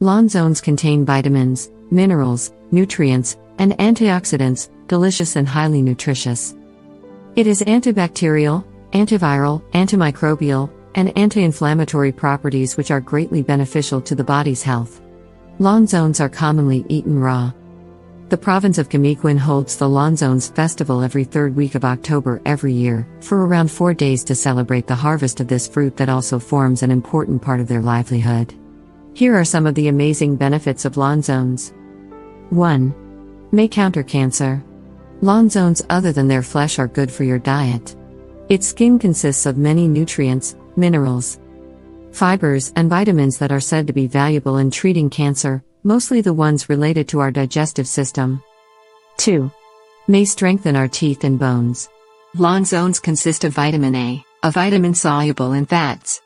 Lanzones contain vitamins, minerals, nutrients, and antioxidants, delicious and highly nutritious. It has antibacterial, antiviral, antimicrobial, and anti-inflammatory properties which are greatly beneficial to the body's health. Lanzones are commonly eaten raw. The province of Migraine holds the Lanzones festival every third week of October every year, for around 4 days to celebrate the harvest of this fruit that also forms an important part of their livelihood. Here are some of the amazing benefits of Lanzones. 1. May counter cancer. Lanzones other than their flesh are good for your diet. Its skin consists of many nutrients, minerals, fibers, and vitamins that are said to be valuable in treating cancer, mostly the ones related to our digestive system. 2. May strengthen our teeth and bones. Lanzones consist of vitamin A, a vitamin soluble in fats,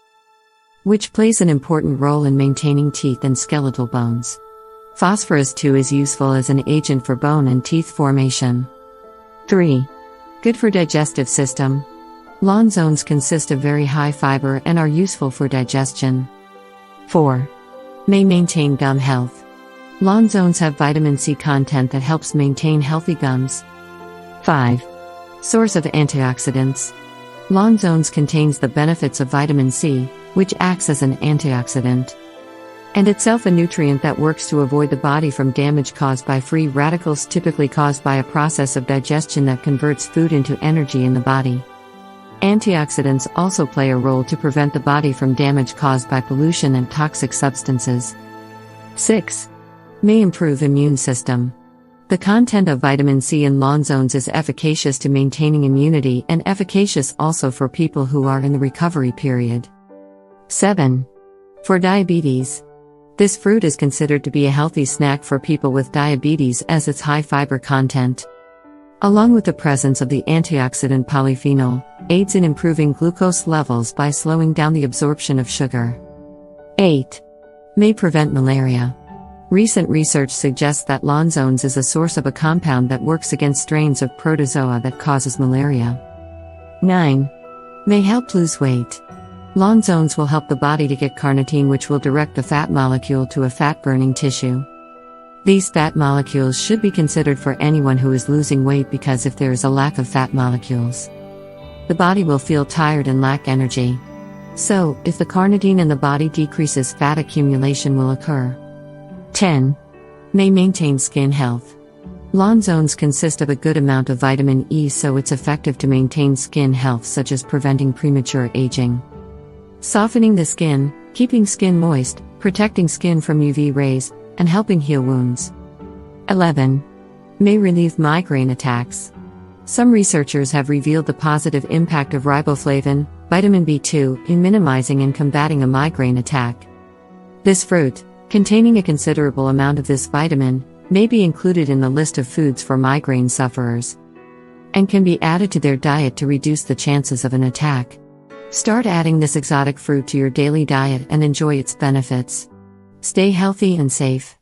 which plays an important role in maintaining teeth and skeletal bones. Phosphorus too is useful as an agent for bone and teeth formation. 3. Good for digestive system. Lanzones consist of very high fiber and are useful for digestion. 4. May maintain gum health. Lanzones have vitamin C content that helps maintain healthy gums. 5. Source of antioxidants. Lanzones contains the benefits of vitamin C, which acts as an antioxidant, and itself a nutrient that works to avoid the body from damage caused by free radicals typically caused by a process of digestion that converts food into energy in the body. Antioxidants also play a role to prevent the body from damage caused by pollution and toxic substances. 6. May improve immune system. The content of vitamin C in Lanzones is efficacious to maintaining immunity and efficacious also for people who are in the recovery period. 7. For diabetes. This fruit is considered to be a healthy snack for people with diabetes as its high fiber content, along with the presence of the antioxidant polyphenol, aids in improving glucose levels by slowing down the absorption of sugar. 8. May prevent malaria. Recent research suggests that Lanzones is a source of a compound that works against strains of protozoa that causes malaria. 9. May help lose weight. Lanzones will help the body to get carnitine, which will direct the fat molecule to a fat-burning tissue. These fat molecules should be considered for anyone who is losing weight because if there is a lack of fat molecules, the body will feel tired and lack energy. So, if the carnitine in the body decreases, fat accumulation will occur. 10. May maintain skin health. Lanzones consist of a good amount of vitamin E, so it's effective to maintain skin health, such as preventing premature aging, softening the skin, keeping skin moist, protecting skin from UV rays, and helping heal wounds. 11. May relieve migraine attacks. Some researchers have revealed the positive impact of riboflavin, vitamin B2, in minimizing and combating a migraine attack. This fruit, containing a considerable amount of this vitamin, may be included in the list of foods for migraine sufferers, and can be added to their diet to reduce the chances of an attack. Start adding this exotic fruit to your daily diet and enjoy its benefits. Stay healthy and safe.